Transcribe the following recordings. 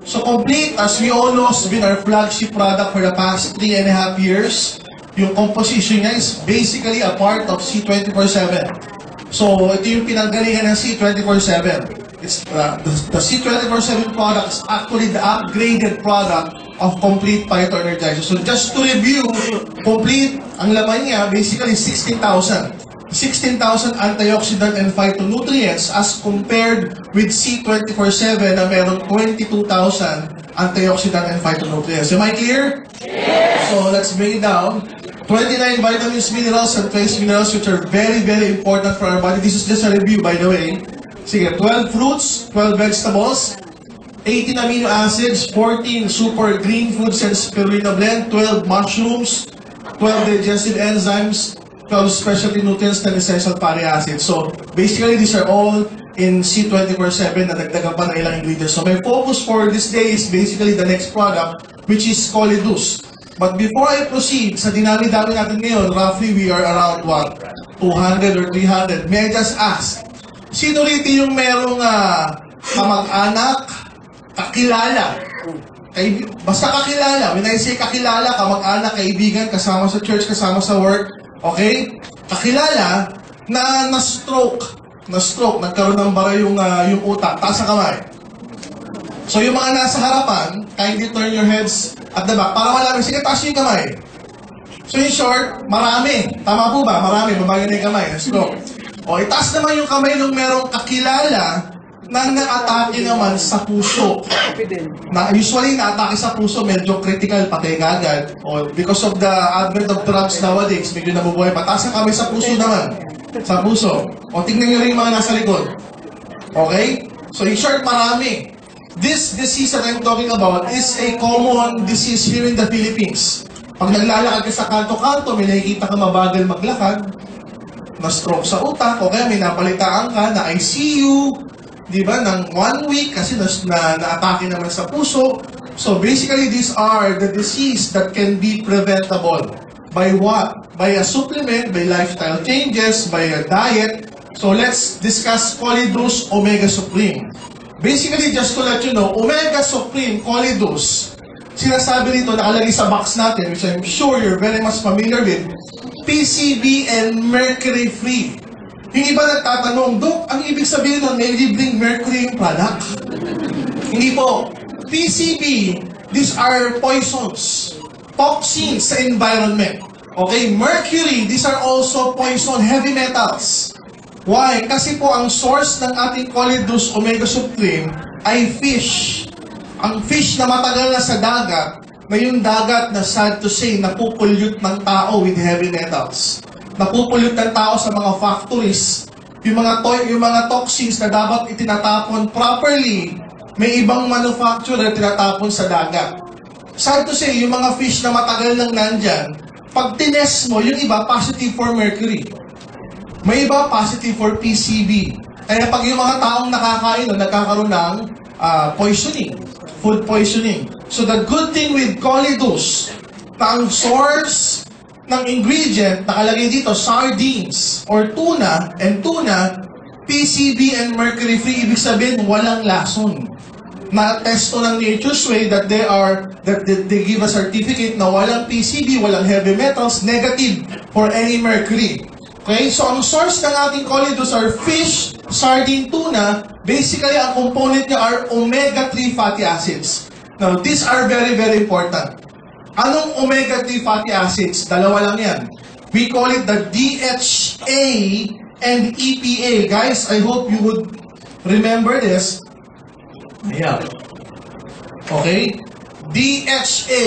So Complete, as we all know, has been our flagship product for the past 3.5 years. Yung composition niya is basically a part of C24/7. So ito yung pinanggalingan ng C24/7. It's the C24/7 product is actually the upgraded product of Complete Phyto Energizer. So just to review, Complete, ang laman niya basically 16,000 antioxidant and phytonutrients as compared with C24/7 na merong 22,000 antioxidant and phytonutrients. Am I clear? Yes! So let's break it down. 29 vitamins, minerals, and trace minerals which are very, very important for our body. This is just a review, by the way. Sige, 12 fruits, 12 vegetables, 18 amino acids, 14 super green foods and spirulina blend, 12 mushrooms, 12 digestive enzymes, 12 specialty nutrients and essential fatty acids. So, basically, these are all in C24/7 na dagdagan pa ng ilang ingredients. So, my focus for this day is basically the next product, which is Colidus. But before I proceed, sa dinami-dami natin ngayon, roughly we are around, what, 200 or 300. May I just ask, sino rito yung merong kamag-anak, kakilala? Basta kakilala. When I say kakilala, kamag-anak, kaibigan, kasama sa church, kasama sa work, okay? Kakilala na na-stroke, nagkaroon ng bara yung utak. Taas ang kamay. So yung mga nasa harapan, kindly turn your heads at the back. Para malaman, sige, taas yung kamay. So in short, marami. Tama po ba? Marami. Mabagal na yung kamay. Stroke. O, itaas naman yung kamay nung merong kakilala na na-atake naman sa puso. Usually, na-atake sa puso, medyo critical, patay agad. O, because of the advent of drugs nowadays, medyo nabubuhay. Pataas ang kamay sa puso naman. Sa puso. O, tingnan nyo rin yung mga nasa likod. Okay? So, in short, marami. This disease that I'm talking about is a common disease here in the Philippines. Pag naglalakad ka sa kanto-kanto, may nakikita ka mabagal maglakad, na-stroke sa utak, o kaya may napalitaan ka na ICU, di ba, ng 1 week kasi na-atake naman sa puso. So basically, these are the disease that can be preventable. By what? By a supplement, by lifestyle changes, by a diet. So let's discuss Colidus Omega Supreme. Basically, just to let you know, Omega Supreme, Colidus, sinasabi nito, nakalagay sa box natin, which I'm sure you're very much familiar with, PCB and mercury-free. Yung iba nagtatanong, Dok, ang ibig sabihin nun, may libreng mercury yung product? Hindi po. PCB, these are poisons, toxins sa environment. Okay, mercury, these are also poison, heavy metals. Why? Kasi po ang source ng ating Colidus Omega Supreme ay fish. Ang fish na matagal na sa dagat, na yung dagat na sad to say, napupulyot ng tao with heavy metals. Napupulyot ng tao sa mga factories. Yung mga toxins na dapat itinatapon properly, may ibang manufacturer tinatapon sa dagat. Sad to say, yung mga fish na matagal nang nandyan, pag tinest mo, yung iba positive for mercury. May iba positive for PCB. Kaya pag yung mga taong nakakain, nagkakaroon ng poisoning, food poisoning. So the good thing with Colidus, ang source ng ingredient, nakalagay dito, sardines or tuna, and tuna, PCB and mercury-free, ibig sabihin, walang lason. Na-testo ng Nature's Way that they give a certificate na walang PCB, walang heavy metals, negative for any mercury. Okay, so ang source ng ating Colidus are fish, sardine, tuna. Basically, ang component niya are omega-3 fatty acids. Now, these are very, very important. Anong omega-3 fatty acids? Dalawa lang yan. We call it the DHA and EPA. Guys, I hope you would remember this. Ayan. Okay? DHA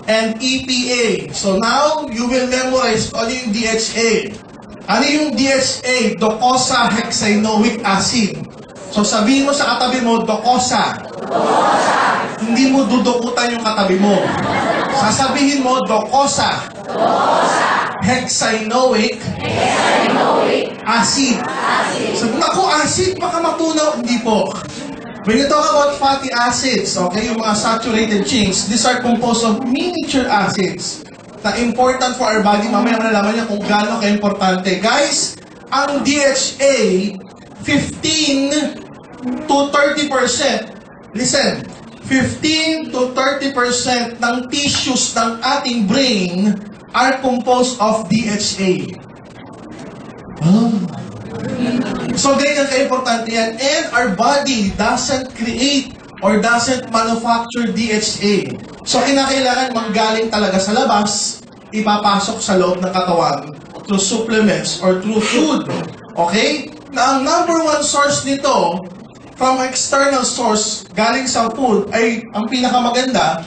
and EPA. So now, you will memorize ano yung DHA. Ano yung DHA? Docosahexaenoic acid. So sabihin mo sa katabi mo, docosa. Hindi mo dudukutan yung katabi mo. Sasabihin mo, docosa. Hexaenoic acid. Sabi, naku, acid, baka matunaw. Hindi po. When you talk about fatty acids, okay, yung mga saturated chains, these are composed of miniature acids. na important for our body. Mamaya malalaman niya kung gaano ka-importante. Guys, ang DHA, 15 to 30%. Listen, 15 to 30% ng tissues ng ating brain are composed of DHA. So, ganyan ka-importante yan. And our body doesn't create or doesn't manufacture DHA. So, kinakailangan manggaling talaga sa labas, ipapasok sa loob ng katawan through supplements or through food. Okay? Na ang number one source nito, from external source, galing sa food, ay ang pinakamaganda,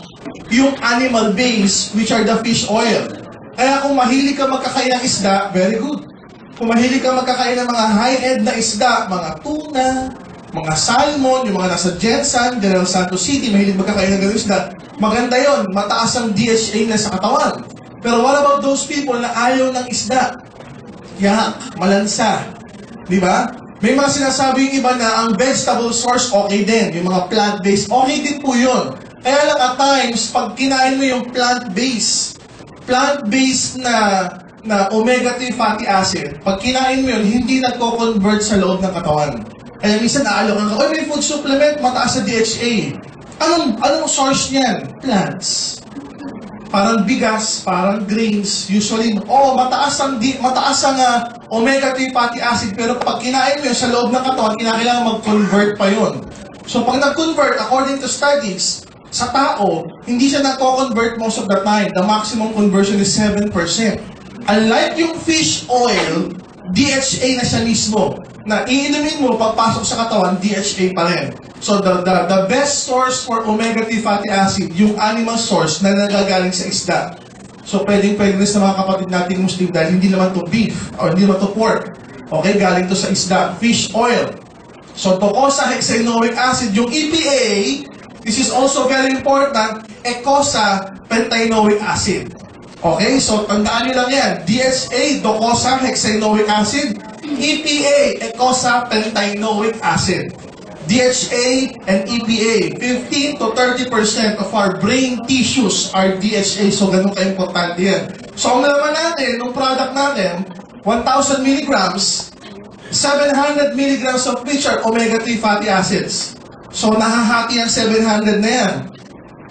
yung animal base, which are the fish oil. Kaya kung mahilig ka magkakain ng isda, very good. Kung mahilig ka magkakain ng mga high-end na isda, mga tuna, mga salmon, yung mga nasa Jensen, General Santos City, mahilig magkakain ng ganun isda, maganda yon, mataas ang DHA na sa katawan. Pero what about those people na ayaw ng isda? Yak, malansa. Di ba? May mga sinasabi yung iba na ang vegetable source okay din, yung mga plant-based, okay din po yun. Kaya lang at times, pag kinain mo yung plant-based na omega-3 fatty acid, pag kinain mo yun, hindi nagko-convert sa loob ng katawan. Kaya minsan naalokan ka, may food supplement, mataas sa DHA. Anong source niyan? Plants. Parang bigas, parang grains, usually, mataas ang omega-3 fatty acid, pero pag kinain mo yun sa loob ng katawan, kinakailangan mag-convert pa yun. So pag nag-convert, according to studies, sa tao, hindi siya nagko-convert most of the time. The maximum conversion is 7%. Unlike yung fish oil, DHA na siya mismo. Na iinumin mo, pagpasok sa katawan, DHA pa rin. So the best source for omega-3 fatty acid, yung animal source na nagagaling sa isda. So pwede rin sa mga kapatid nating Muslim dahil hindi naman to beef or hindi naman to pork. Okay, galing to sa isda, fish oil. So docosahexaenoic acid, yung EPA, this is also very important, eicosapentaenoic acid. Okay, so tandaan nyo lang yan. DHA, docosahexaenoic acid. EPA, eicosapentaenoic acid. DHA and EPA, 15 to 30% of our brain tissues are DHA. So, ganun ka-importante yan. So, ang nalaman natin, nung product natin, 1,000 milligrams, 700 milligrams of which are omega-3 fatty acids. So, nahahati ang 700 na yan.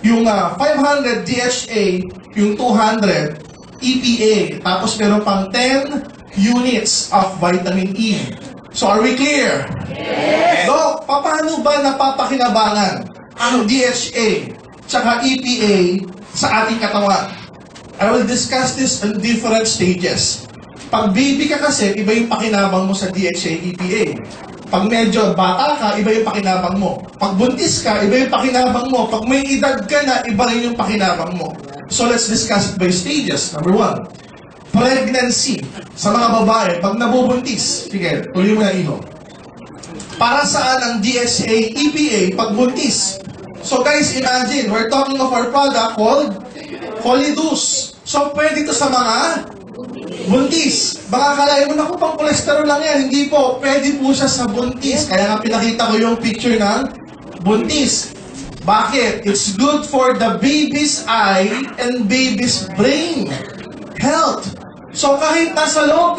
Yung 500 DHA, yung 200 EPA, tapos meron pang 10 units of vitamin E. So, are we clear? Yes! Dok, paano ba napapakinabangan ang DHA tsaka EPA sa ating katawan? I will discuss this in different stages. Pag baby ka kasi, iba yung pakinabang mo sa DHA, EPA. Pag medyo bata ka, iba yung pakinabang mo. Pag buntis ka, iba yung pakinabang mo. Pag may edad ka na, iba rin yung pakinabang mo. So, let's discuss it by stages. Number 1. Pregnancy. Sa mga babae, pag nabubuntis, sige, tuloy mo na iho. Para saan ang DHA, EPA pag buntis? So guys, imagine, we're talking of our product called Polydus. So pwede to sa mga buntis. Baka kalahin mo na pang cholesterol lang yan. Hindi po, pwede po siya sa buntis. Kaya nga pinakita ko yung picture ng buntis. Bakit? It's good for the baby's eye and baby's brain health. So kahit nasa loob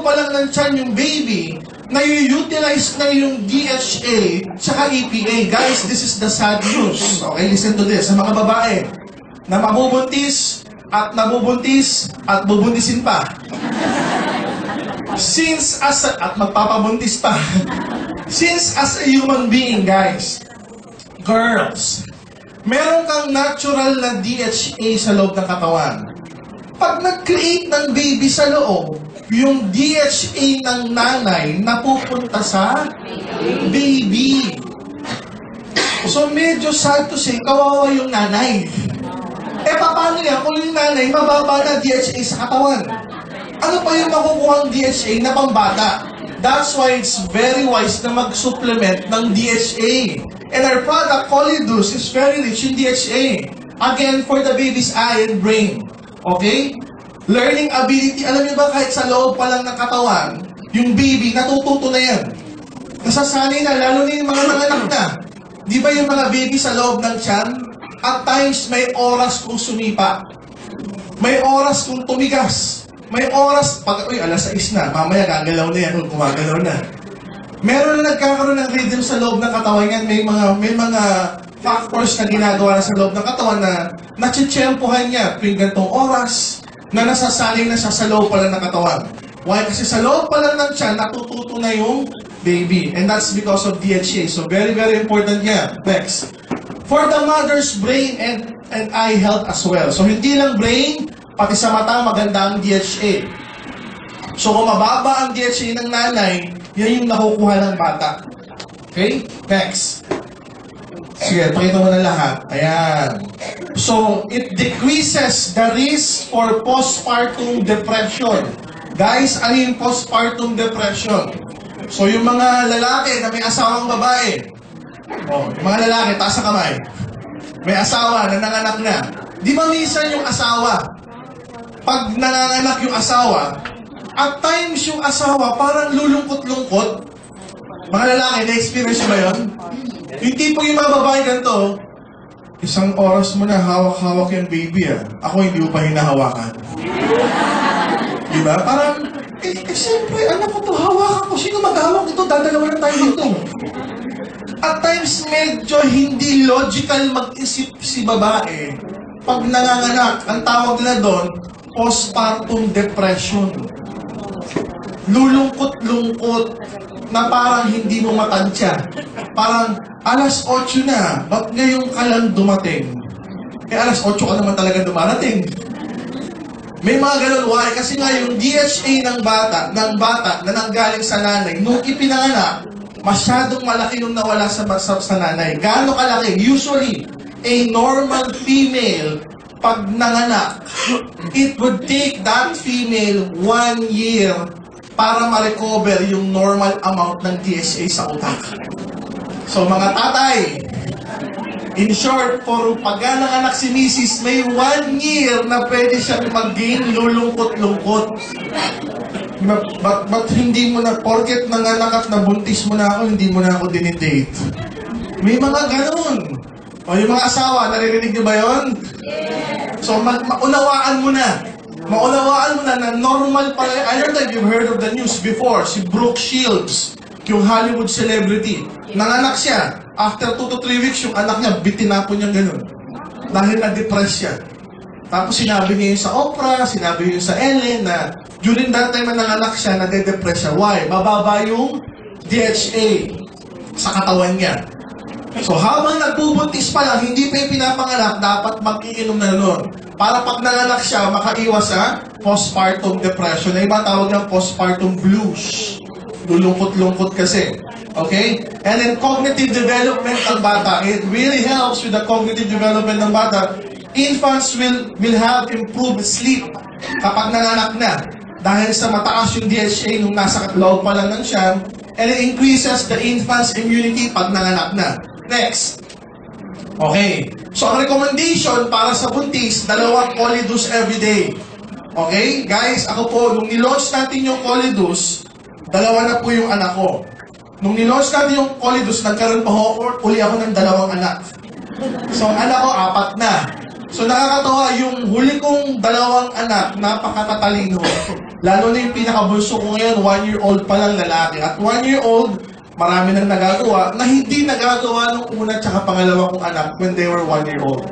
pa lang ng tiyan yung baby, na-utilize na yung DHA tsaka EPA. Guys, this is the sad news. Okay, listen to this. Sa mga babae na mabubuntis at bubuntisin pa. At magpapabuntis pa. Since as a human being, guys, girls, meron kang natural na DHA sa loob ng katawan. Pag nag-create ng baby sa loob, yung DHA ng nanay napupunta sa baby. So medyo sad to say, kawawa yung nanay. Paano yan kung yung nanay mababa na DHA sa katawan? Ano pa yung makukuhang DHA na pambata? That's why it's very wise na mag-supplement ng DHA. And our product, Polydus, is very rich in DHA. Again, for the baby's eye and brain. Okay? Learning ability. Alam niyo ba, kahit sa loob pa lang ng katawan, yung baby, natututo na yan. Nasasanay na, lalo na yung mga nanganak na. Di ba yung mga baby sa loob ng tiyan? At times, may oras kung sumipa. May oras kung tumigas. May oras, pag, uy, alas 6 na, mamaya gagalaw na yan, gumagalaw na. Meron na nagkakaroon ng rhythm sa loob ng katawan yan. May mga factors na ginagawa na sa loob ng katawan na natsitsyempohan niya tuwing gantong oras na nasasaling na siya sa loob pala ng katawan. Why? Kasi sa loob pala ng tiyan, natututo na yung baby. And that's because of DHA. So very, very important yan. Next. For the mother's brain and eye health as well. So hindi lang brain, pati sa mata maganda ang DHA. So kung mababa ang DHA ng nanay, yan yung nakukuha ng bata. Okay? Next. Sige, pakita mo na lahat. Ayan. So, it decreases the risk for postpartum depression. Guys, ano yung postpartum depression? So, yung mga lalaki na may asawang babae, yung mga lalaki, taas ang kamay, may asawa na nanganak na. Di ba minsan yung asawa, pag nanganak yung asawa, at times yung asawa parang lulungkot-lungkot. Mga lalaki, na-experience ba yun? Yung tipong yung mga babae ganito, isang oras mo na hawak-hawak yung baby Ako hindi mo pa hinahawakan. Diba? Parang, siyempre, anak ko to, hawakan ko. Sino maghawak ito? Dadalawa na tayo dito. At times, medyo hindi logical mag-isip si babae. Pag nanganganak, ang tawag nila doon, postpartum depression. Lulungkot-lungkot na parang hindi mo matansya. Parang, alas 8 na, ba't ngayon ka lang dumating? Alas 8 ka naman talaga dumarating. May mga ganun, why? Kasi nga yung DHA ng bata na nanggaling sa nanay, nung ipinanganak, masyadong malaki yung nawala sa nanay. Gaano kalaki? Usually, a normal female, pag nanganak, it would take that female 1 year para ma-recover yung normal amount ng DHA sa utak. So mga tatay, in short, for pag nanganak si Mrs., may 1 year na pwede siyang mag-gain lulungkot-lungkot. But hindi mo na, porket nanganak at nabuntis mo na ako, hindi mo na ako dinidate. May mga ganun. O yung mga asawa, naririnig niyo ba yun? So maunawaan mo na. Maunawaan mo na normal pala. I don't know if you've heard of the news before, si Brooke Shields, yung Hollywood celebrity. Nanganak siya. After 2 to 3 weeks, yung anak niya, bitinapon niya gano'n. Dahil na-depress siya. Tapos sinabi niya yun sa Oprah, sinabi niya yun sa Ellen na during that time na nanganak siya, na-depress siya. Why? Mababa yung DHA sa katawan niya. So habang nagbubuntis pa lang, hindi pa yung pinapanganak, dapat mag-iinom na nun. Para pag nanganak siya, makaiwas sa postpartum depression. Na iba tawag ng postpartum blues. Lulungkot-lungkot kasi. Okay? And then cognitive development ng bata. It really helps with the cognitive development ng bata. Infants will have improved sleep kapag nanganak na. Dahil sa mataas yung DHA nung nasa loob pa lang ng siyam. And it increases the infant's immunity pag nanganak na. Next. Okay. So ang recommendation para sa buntis, 2 Colidus everyday. Okay? Guys, ako po, nung nilaunch natin yung Colidus, 2 na po yung anak ko. Nung nilaunch natin yung Colidus, nagkaroon pa uli ako ng 2 anak. So, ang anak ko, 4 na. So, nakakatawa, yung huli kong 2 anak, napakatatalino. Lalo na yung pinakabulso ko ngayon, 1-year-old pa lang lalaki. At 1-year-old, marami nang nagagawa na hindi nagagawa nung una tsaka pangalawa kong anak when they were 1-year-old.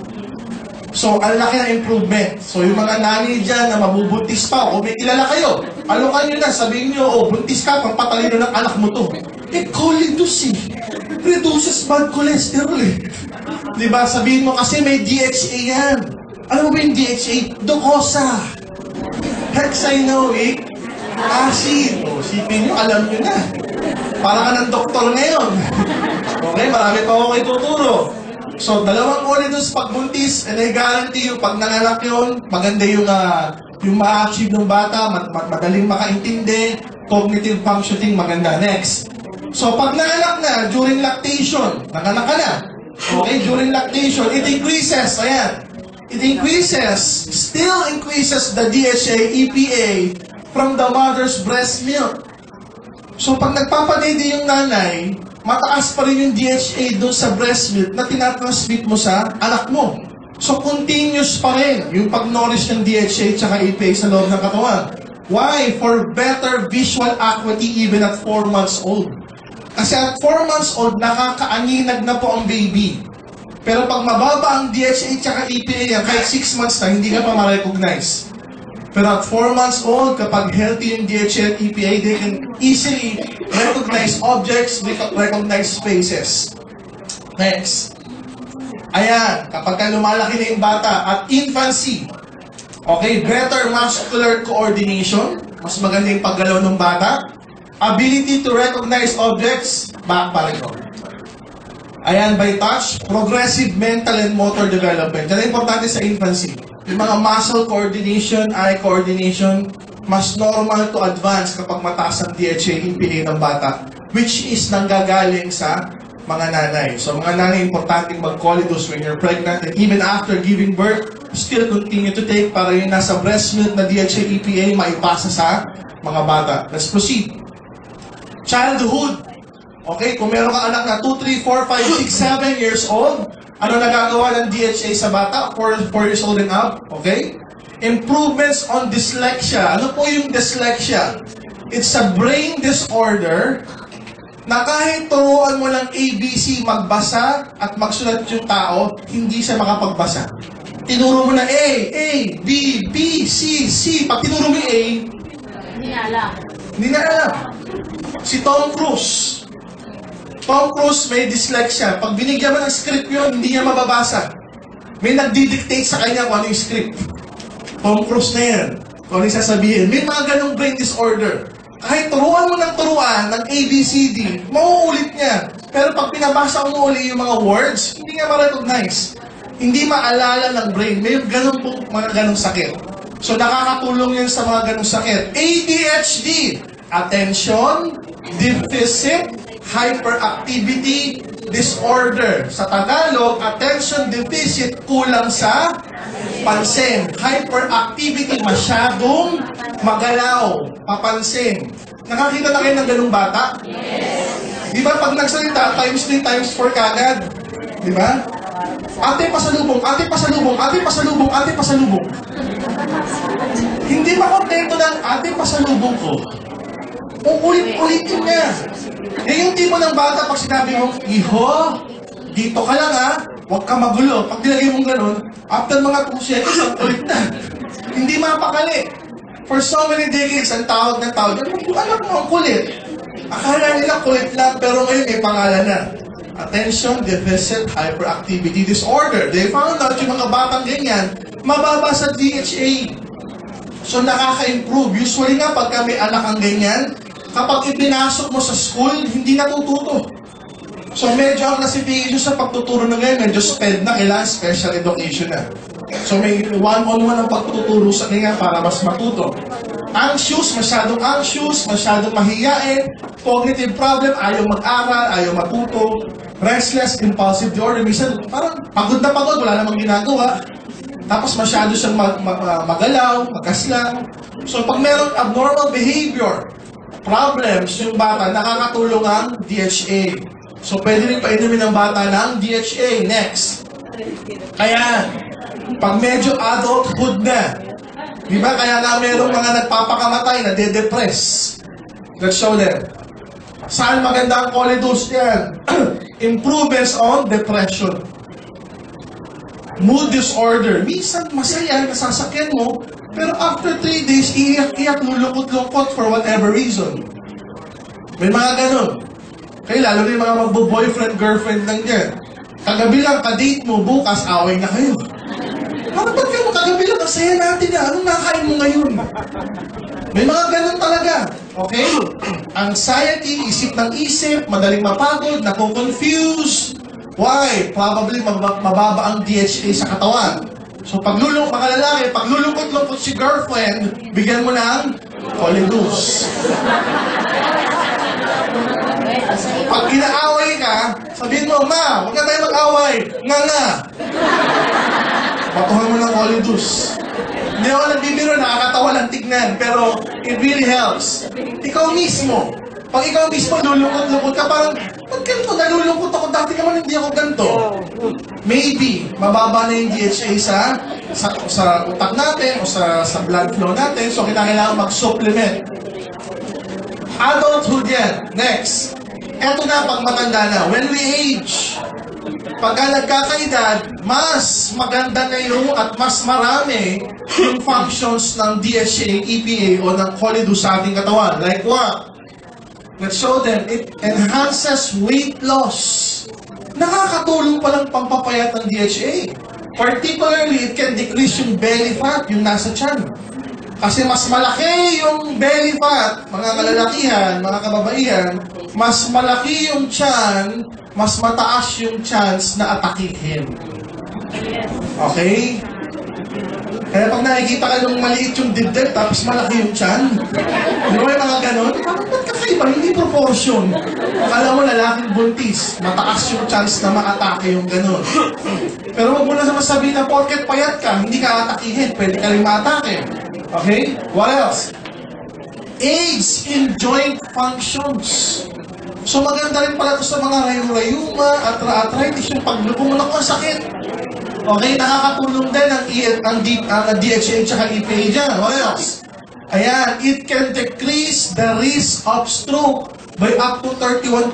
So, ang laki ng improvement. So, yung mga nanay dyan na mabubuntis pa, o may kilala kayo, alokan nyo na, sabihin nyo, oh, buntis ka, pampatalino ng anak mo to. Colidus reduces bad cholesterol Diba? Sabihin mo kasi may DHA yan. Ano ba yung DHA? Docosa. Hexanoic acid. O, sipin nyo, alam nyo na. Para ka ng doktor ngayon. Okay, marami pa ako kayo tuturo. So, 2 Colidus pagbuntis, and I guarantee you, pag nanganak yun, maganda yung ma-achieve ng bata, madaling makaintindi, cognitive functioning, maganda. Next. So, pag nanganak na, during lactation, nanganak ka na. Okay, during lactation, it increases, ayan. It increases, still increases the DHA, EPA, from the mother's breast milk. So, pag nagpapadede yung nanay, mataas pa rin yung DHA doon sa breast milk na tinatransmit mo sa anak mo. So, continuous pa rin yung pag-nourish ng DHA at EPA sa loob ng katawan. Why? For better visual acuity even at 4 months old. Kasi at 4 months old, nakakaaninag na po ang baby. Pero pag mababa ang DHA at EPA, kahit 6 months na, hindi ka pa ma-recognize. Pero at 4 months old, kapag healthy yung DHA at EPA, they can easily recognize objects, recognize spaces. Next. Ayan, kapag ka lumalaki na yung bata at infancy, okay, better muscular coordination, mas maganda yung paggalaw ng bata, ability to recognize objects, back pa rin ko. Ayan, by touch, progressive mental and motor development. Yan ang importante sa infancy. Yung mga muscle coordination, eye coordination, mas normal to advance kapag mataas ang DHA, EPA ng bata, which is nanggagaling sa mga nanay. So, mga nanay, importante mag-colidus when you're pregnant and even after giving birth, still continue to take para yung nasa breast milk na DHA, EPA maipasa sa mga bata. Let's proceed. Childhood. Okay, kung meron ka anak na 2, 3, 4, 5, 6, 7 years old, ano nagagawa ng DHA sa bata? 4 years old and up. Okay? Improvements on dyslexia. Ano po yung dyslexia? It's a brain disorder na kahit turuan mo ng ABC magbasa at magsulat yung tao, hindi siya makapagbasa. Tinuro mo na A, B, B, C, C. Pag tinuro mo yung A, Hindi alam. hindi na alam. Si Tom Cruise. Tom Cruise may dyslexia. Pag binigyan mo ng script yun, hindi niya mababasa. May nagdidictate sa kanya kung ano yung script. Tom Cruise na yan. Kung ano yung sasabihin. May mga ganong brain disorder. Kahit turuan mo ng turuan ng ABCD, mauulit niya. Pero pag pinabasa mo uli yung mga words, hindi niya ma-recognize. Hindi maalala ng brain. May ganun po mga ganong sakit. So nakakatulong yan sa mga ganong sakit. ADHD, Attention Deficit Hyperactivity Disorder. Sa Tagalog, Attention Deficit, kulang sa pansin. Hyperactivity, masyadong magalaw, papansin. Nakakita na kayo ng ganung bata? Yes. Di ba pag nagsalita, times 3, times 4 kagad? Di ba? Ate pasalubong, ate pasalubong, ate pasalubong, ate pasalubong. Hindi ba kontento ng ate pasalubong ko? Uulit-ulitin niya. Eh yung tipo ng bata, pag sinabi mo, Iho, dito ka lang ha, huwag ka magulo. Pag nilagay mong ganun, after mga 2 seconds, ang ulit na. Hindi mapakali. For so many decades, ang tawag ng tawag, alam mo ang kulit. Akala nila kulit lang, pero ngayon may pangalan na. Attention Deficit Hyperactivity Disorder. They found out yung mga batang ganyan, mababa sa DHA. So nakaka-improve. Usually nga, pagka may anak ang ganyan, kapag ipinasok mo sa school, hindi natututo. So medyo ang classification sa pagtuturo na ngayon, medyo SPED na, kailangan special education na. So may one-on-one ang pagtuturo sa kanya para mas matuto. Anxious, masyadong mahiyain, cognitive problem, ayaw mag-aral, ayaw matuto, restless, impulsive disorder, minsan parang pagod na pagod, wala namang ginagawa. Tapos masyado siyang magalaw, magkaslang. So pag merong abnormal behavior, problems yung bata, nakakatulong ang DHA. So pwede rin painumin ng bata ng DHA. Next. Kaya, pag medyo adulthood na, di ba? Kaya nga merong mga nagpapakamatay na de-depress. Let's show them. Saan maganda ang colidus yan? Improvements on depression. Mood disorder. Minsan masaya, nasasakyan mo, pero after 3 days, iiyak-iyak, lulungkot-lungkot for whatever reason. May mga ganun. Kaya lalo na yung mga magbo-boyfriend, girlfriend lang dyan. Kagabi lang, ka-date mo, bukas, away na kayo. Ano ba't kayo kagabi lang, ang saya natin na, anong nakain mo ngayon? May mga ganun talaga. Okay? Anxiety, isip ng isip, madaling mapagod, nako-confuse. Why? Probably mababa ang DHA sa katawan. So mga lalaki, pag lulungkot-lungkot si girlfriend, bigyan mo ng colidus. Pag inaaway ka, sabihin mo, Ma, huwag na tayo mag-away. Nga. Patuhan mo ng colidus. Hindi ako nagbibiro, nakakatawa lang tignan, pero it really helps. Ikaw mismo, Pag ikaw mismo lulungkot-lungkot ka, parang, ba't ganito? Nalulungkot ako, dati naman hindi ako ganito. Maybe, mababa na yung DHA sa utak natin o sa blood flow natin, so kailangan mag-supplement. Adulthood yan. Next. Eto na, pag matanda na. When we age, pagka nagkakaedad, mas maganda na yung at mas marami yung functions ng DHA, EPA o ng choledo sa ating katawan. Like what? Let's show them. It enhances weight loss. Nakakatulong palang pampapayat ng DHA. Particularly, it can decrease yung belly fat, yung nasa tiyan. Kasi mas malaki yung belly fat, mga kalalakihan, mga kababaihan, mas malaki yung tiyan, mas mataas yung chance na atakihin. Okay? Kaya pag nakikita ka nung maliit yung dibdib, tapos malaki yung tiyan, di ba yung mga ganon? Ba't kakaiba? Hindi proportion. Akala mo lalaking buntis, mataas yung chance na maatake yung ganon. Pero wag mo na naman sabihin na porket payat ka, hindi ka atakihin, pwede ka rin maatake. Okay? What else? Aids in joint functions. So maganda rin pala ito sa mga rayuma, arthritis, yung paglubo mo na kung sakit. Okay, nakakatulong din ang DHA at EPA dyan. What else? Ayan, it can decrease the risk of stroke by up to 31%.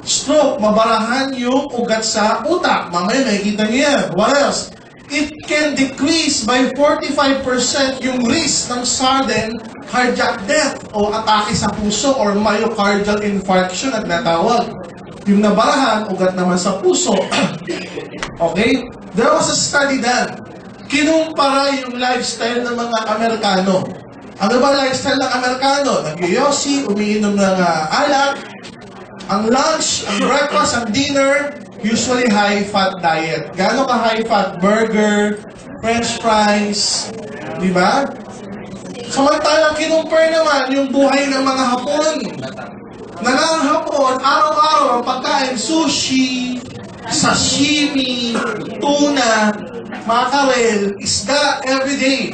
Stroke, mabarahan yung ugat sa utak. Mamaya nakikita niyo yan. What else? It can decrease by 45% yung risk ng sudden cardiac death o atake sa puso or myocardial infarction at natawag. Yung nabarahan, ugat naman sa puso. Okay? There was a study done. Kinumpara yung lifestyle ng mga Amerikano. Ano ba lifestyle ng Amerikano? Nag-yosi, umiinom ng alak. Ang lunch, ang breakfast, ang dinner, usually high-fat diet. Gaano ka high-fat? Burger, french fries, di ba? Samantalang kinumpare naman yung buhay ng mga Hapon. Hapon, araw-araw ang pagkain, sushi, sashimi, tuna, mackerel, isda, everyday.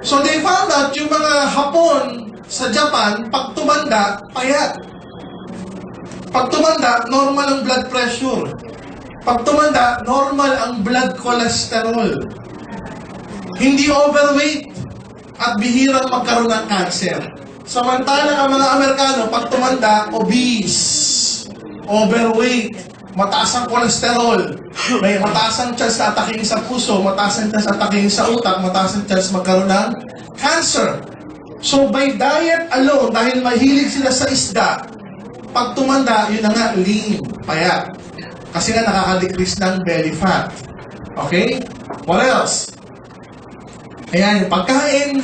So they found out yung mga Hapon sa Japan, pag tumanda, payat. Pag tumanda, normal ang blood pressure. Pag tumanda, normal ang blood cholesterol. Hindi overweight at bihirang magkaroon ng cancer. Samantalang ang mga Amerikano, pag tumanda, obese, overweight, mataas ang cholesterol, may mataas ang chance na ataking sa puso, mataas ang chance na ataking sa utak, mataas ang chance magkaroon ng cancer. So by diet alone, dahil mahilig sila sa isda, pag tumanda, yun na nga, lean, payat. Kasi nga nakaka-decrease ng belly fat. Okay? What else? Ayan, yung pagkain.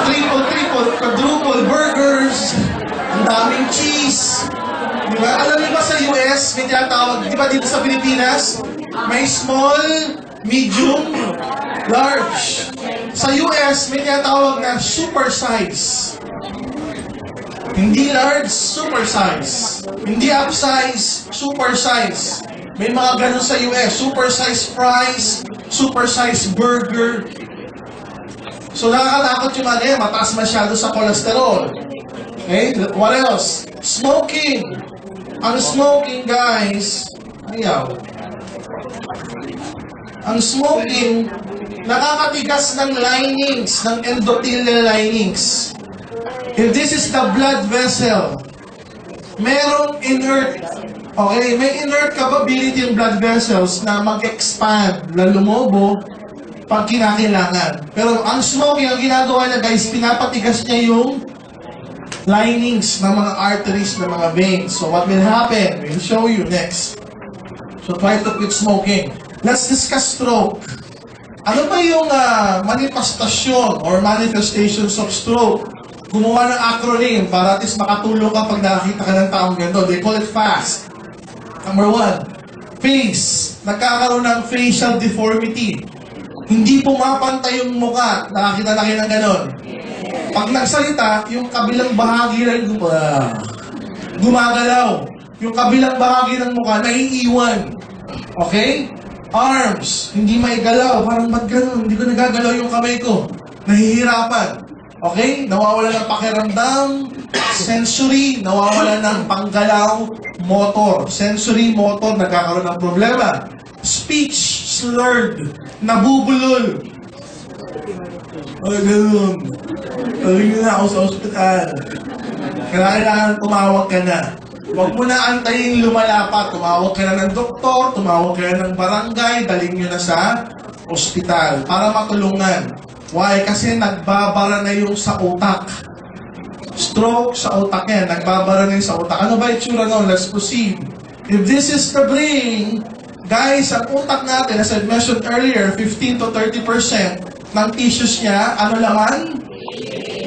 Triple, quadruple burgers. Ang daming cheese. Diba? Alam niyo ba sa US, may tinatawag, di ba dito sa Pilipinas, may small, medium, large. Sa US, may tinatawag na super size. Hindi large, super size. Hindi upsize, super size. May mga ganun sa US. Super size fries, super size burger. So nakakatakot yung mga mataas masyado sa cholesterol. Okay? What else? Smoking. Ang smoking, guys, ayaw. Ang smoking, nakakatigas ng linings, ng endothelial linings. If this is the blood vessel, merong inert, okay, may inert capability yung blood vessels na mag-expand, na lumobo pag kinakailangan. Pero ang smoking, ang ginagawa niya, guys, pinapatigas niya yung linings ng mga arteries, ng mga veins. So what will happen? We'll show you next. So try to quit smoking. Let's discuss stroke. Ano ba yung manifestasyon or manifestations of stroke? Gumawa ng acronym para at least makatulong ka pag nakakita ka ng taong ganito. They call it FAST. Number 1, face. Nagkakaroon ng facial deformity. Hindi pumapantay yung mukha. Nakakita na kayo ng ganon. Pag nagsalita, yung kabilang bahagi rin gumagalaw. Yung kabilang bahagi ng mukha naiiwan. Okay? Arms, hindi maigalaw. Parang ba't ganun? Hindi ko nagagalaw yung kamay ko. Nahihirapan. Okay? Nawawala ng pakiramdam, sensory, nawawala ng panggalaw, motor. Sensory, motor, nagkakaroon ng problema. Speech, slurred, nabubulol. Ay, ganun. Taligin na ako sa ospital. Kailangan tumawag ka na. Huwag mo na antayin lumalapat. Tumawag ka na ng doktor, tumawag ka na ng barangay, daling nyo na sa ospital para matulungan. Why? Kasi nagbabara na yung sa utak. Stroke sa utak yan. Nagbabara na yung sa utak. Ano ba itsura nun? Let's proceed. If this is the brain, guys, ang utak natin, as I mentioned earlier, 15 to 30% ng tissues niya, ano laman?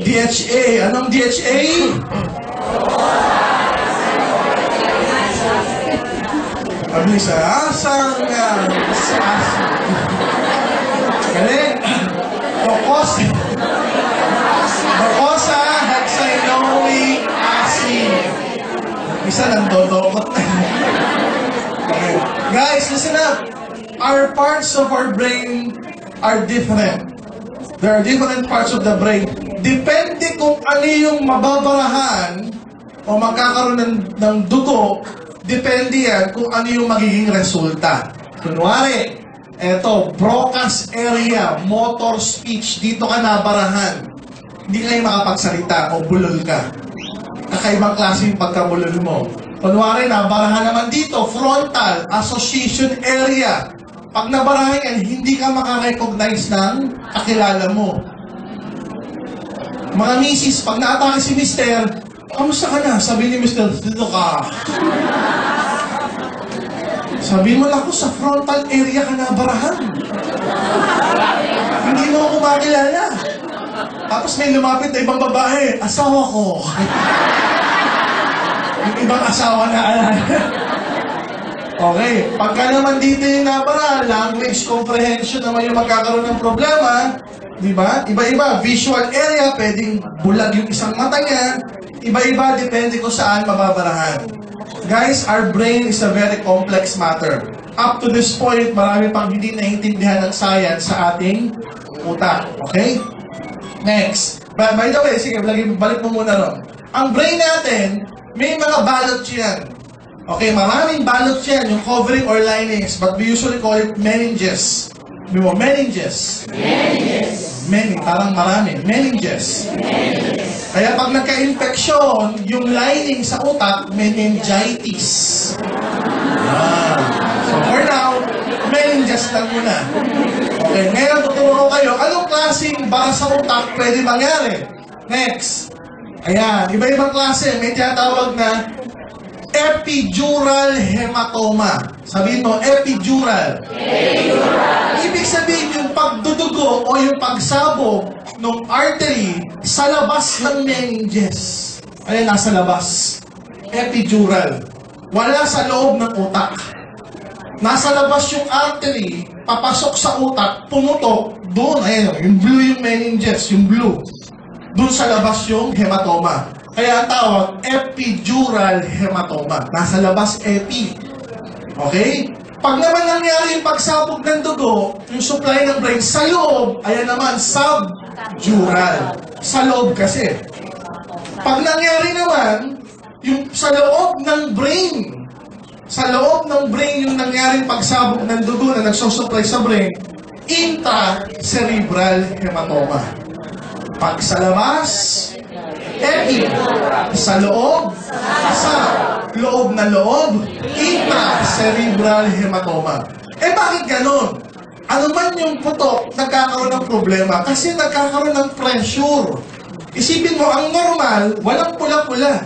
DHA. Anong DHA? Mabilis na. Asang galing. Docosa hexanoic acid. Isa lang dodokot. Okay. Guys, listen up. Our parts of our brain are different. There are different parts of the brain. Depende kung ano yung mababarahan o magkakaroon ng dugo, depende yan kung ano yung magiging resulta. Kunwari, eto, Broca's area, motor speech, dito ka nabarahan. Hindi kayo makapagsalita o bulol ka. Kakaibang klase yung pagkabulol mo. Kunwari, nabarahan naman dito, frontal, association area. Pag nabarahan yan, hindi ka makarecognize ng kakilala mo. Mga misis, pag naatake si mister, kamusta ka na? Sabi ni mister, dito ka. Sabi mo lang ko, sa frontal area ka nabarahan. Hindi mo ako makilala. Tapos may lumapit na ibang babae, asawa ko. Yung ibang asawa na alala. Okay, pagka naman dito yung nabara, language comprehension naman yung magkakaroon ng problema, di ba? Iba-iba, visual area, pwedeng bulag yung isang mata niya, iba-iba, depende kung saan mababarahan. Guys, our brain is a very complex matter. Up to this point, marami pang hindi naiintindihan ng science sa ating utak. Okay? Next. By the way, sige, balik mo muna ron. Ang brain natin, may mga balot yan. Okay, maraming balot yan, yung covering or linings, but we usually call it meninges. Meninges. Many, parang marami. Meninges. Kaya pag nagka-infeksyon, yung lining sa utak, meningitis. So for now, meninges lang muna. Okay, ngayon tuturo ko kayo, anong klaseng bara sa utak pwede mangyari? Next. Ayan, iba-ibang klase. May tinatawag na epidural hematoma. Sabihin mo, epidural. Ibig sabihin yung pagdudugo o yung pagsabog ng artery sa labas ng meninges. Ayan, nasa labas. Epidural. Wala sa loob ng utak. Nasa labas yung artery, papasok sa utak, pumutok, doon, ayan, yung blue yung meninges, yung blue. Doon sa labas yung hematoma. Kaya ang tawag, epidural hematoma. Nasa labas, epi. Okay? Pag naman nangyari yung pagsabog ng dugo, yung supply ng brain sa loob, ayan naman, subdural. Sa loob kasi. Pag nangyari naman, yung sa loob ng brain, yung nangyaring pagsabog ng dugo na nagsusupply sa brain, intracerebral hematoma. Pag sa labas, epi. Sa loob, sa loob na loob, intracerebral hematoma. Eh bakit ganon? Ano man yung putok, nagkakaroon ng problema kasi nagkakaroon ng pressure. Isipin mo, ang normal, walang pula-pula.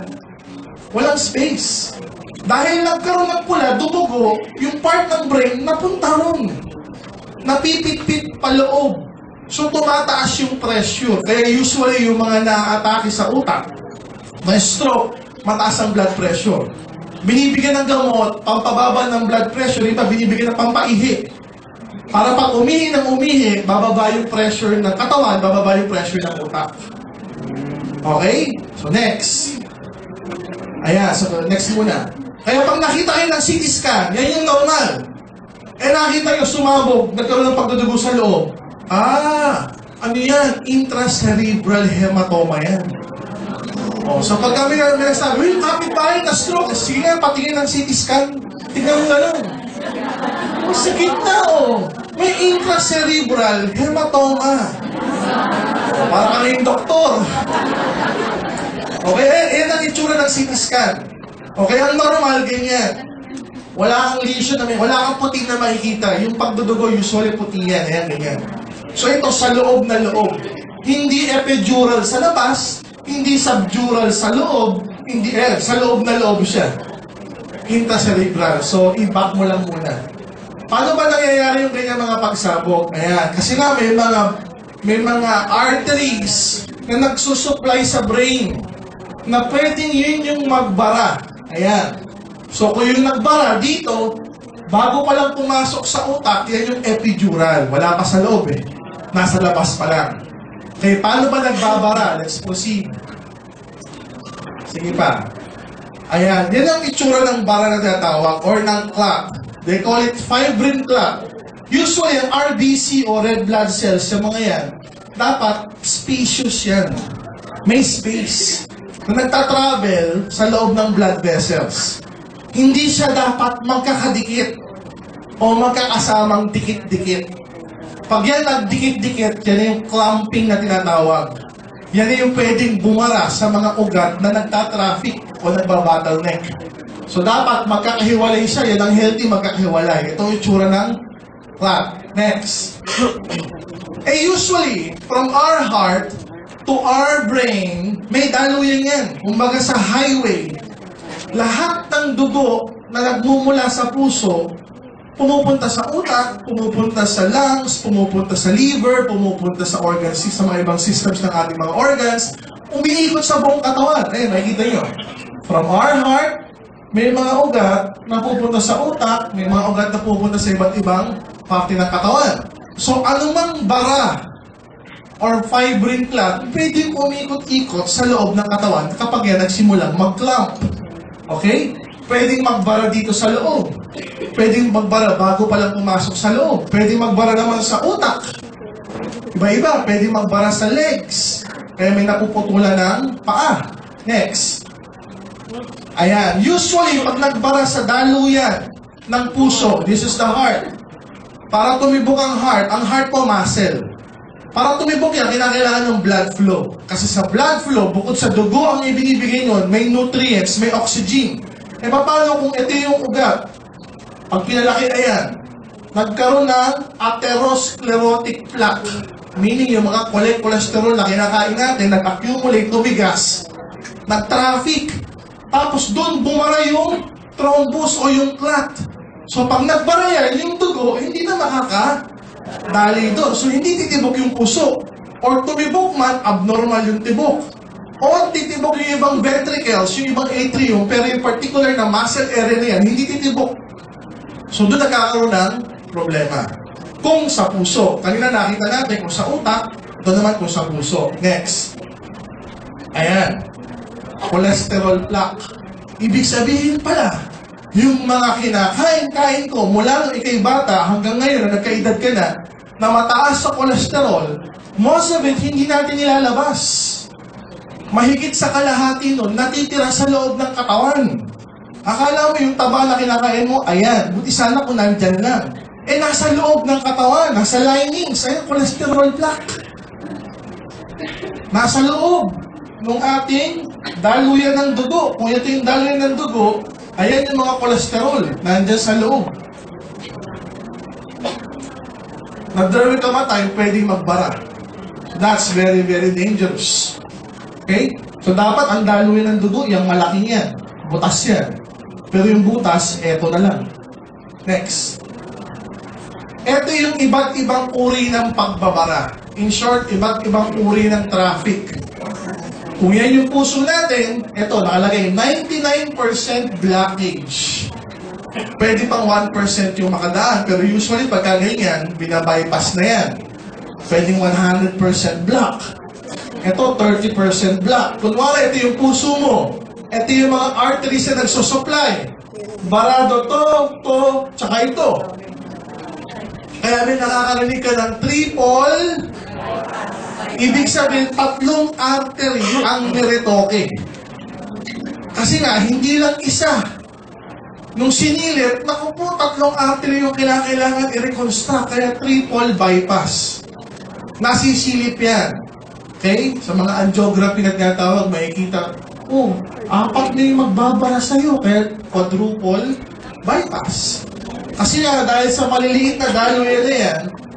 Walang space. Dahil nagkaroon ng pula, dumugo, yung part ng brain napunta ron. Napipit-pit pa loob. So, tumataas yung pressure. Kaya usually, yung mga na-atake sa utak, may stroke, mataas ang blood pressure. Binibigyan ng gamot, pampababa ng blood pressure, iba binibigyan ng pampaihi. Para pag umihi ng umihi, bababa yung pressure ng katawan, bababa yung pressure ng utak. Okay? So, next. Ayan, so next muna. Kaya pag nakita kayo ng CT scan, yan yung normal. Eh nakita nyo sumabog, nagkaroon ng pagdudugo sa loob. ano yan? Intracerebral hematoma yan. O, so pag kami nagsabi, well, kapit-bahay na stroke. Sige nga, patingin ng CT scan. Tingnan mo na lang. Sakit na, May intracerebral hematoma. Para kami yung doktor. Okay, yan ang itsura ng CT scan. Okay, ang normal, ganyan. Wala kang lesion wala kang puti na makikita. Yung pagdudugo, usually puti yan. Ayan, ganyan. So ito, sa loob na loob. Hindi epidural sa labas, hindi subdural sa loob, hindi, sa loob na loob siya. Intracerebral. So, i-back mo lang muna. Paano ba nangyayari yung ganyan mga pagsabog? Ayan, kasi nga may mga arteries na nagsusupply sa brain na pwedeng yun yung magbara. Ayan. So, kung yung nagbara dito, bago pa lang pumasok sa utak, yan yung epidural. Wala pa sa loob Nasa labas pa lang. Okay, paano ba nagbabara? Let's proceed. Sige pa. Ayan, yan ang itsura ng bara na tinatawag or ng clot. They call it fibrin clot. Usually, ang RBC o red blood cells, yung mga yan, dapat spacious yan. May space na nagtatravel sa loob ng blood vessels. Hindi siya dapat magkakadikit o magkakasamang dikit-dikit. Pag yan nagdikit-dikit, yan yung clumping na tinatawag. Yan yung pwedeng bumara sa mga ugat na nagtatraffic o nagbabottleneck. So dapat magkakahiwalay siya. Yan ang healthy magkakahiwalay. Ito yung itsura ng clot. Next. Usually, from our heart to our brain, may daluyan yan. Kumbaga sa highway. Lahat ng dugo na nagmumula sa puso, pumupunta sa utak, pumupunta sa lungs, pumupunta sa liver, pumupunta sa organs, sa mga ibang systems ng ating mga organs, umiikot sa buong katawan. Ayun, makikita nyo. From our heart, may mga ugat na pupunta sa utak, may mga ugat na pupunta sa iba't ibang parte ng katawan. So, anumang bara or fibrin clot, pwedeng umikot-ikot sa loob ng katawan kapag yan nagsimulang mag-clump. Okay? Pwedeng magbara dito sa loob. Pwedeng magbara bago pa lang pumasok sa loob. Pwedeng magbara naman sa utak. Iba-iba. Pwedeng magbara sa legs. Kaya may napuputulan ng paa. Next. Ayan. Usually, pag nagbara sa daluyan ng puso, this is the heart. Para tumibok ang heart po muscle. Para tumibok yan, kinakailangan ng blood flow. Kasi sa blood flow, bukod sa dugo ang ibinibigay nun, may nutrients, may oxygen. Paano kung ito yung ugat? Pag pinalaki na yan, nagkaroon ng atherosclerotic plaque. Meaning yung mga cholesterol na kinakain natin, nag-accumulate, tumigas, nag-traffic. Tapos doon bumara yung thrombus o yung clot. So pag nagbara yan, yung dugo, hindi na makakadali doon. So hindi titibok yung puso. Or tumibok man, abnormal yung tibok. O titibok yung ibang ventricles, yung ibang atrium, pero yung particular na muscle area na yan, hindi titibok. So doon nagkakaroon ng problema. Kung sa puso, kanina nakita natin kung sa utak, ito naman kung sa puso. Next. Ayan. Cholesterol plaque. Ibig sabihin pala, yung mga kinakain-kain ko mula nung ikay bata hanggang ngayon na nagkaedad ka na mataas sa cholesterol, most of it hindi natin nilalabas. Mahigit sa kalahati nun, natitira sa loob ng katawan. Akala mo yung taba na kinakain mo, ayan, buti sana kung nandyan lang. Nasa loob ng katawan, nasa linings, ayan, cholesterol plaque. Nasa loob ng ating daluyan ng dugo. Kung ito yung daluyan ng dugo, ayan yung mga cholesterol, nandyan sa loob. Nagdarawin kamatay, pwedeng magbara. That's very, very dangerous. Okay? So, dapat ang daluyan ng dugo, yung malaking yan. Butas yan. Pero yung butas, eto na lang. Next. Ito yung iba't ibang uri ng pagbabara. In short, iba't ibang uri ng traffic. Kung yan yung puso natin, eto, nakalagay 99% blockage. Pwede pang 1% yung makadaan, pero usually pagka ganyan, binabypass na yan. Pwedeng 100% block. Ito, 30% block. Kunwari, ito yung puso mo. Ito yung mga arteries na nagsusupply. Barado to, tsaka ito. Kaya may nakakarinig ka ng triple Ibig sabihin, 3 artery ang niretoke. Kasi nga, hindi lang isa. Nung sinilip, naku po, 3 artery yung kailangan i-reconstruct, kaya triple bypass. Nasisilip yan. Okay? Sa mga angiography na tinatawag, makikita, 4 na yung magbabara sa'yo, kaya quadruple bypass. Kasi nga, dahil sa maliliit na daloy na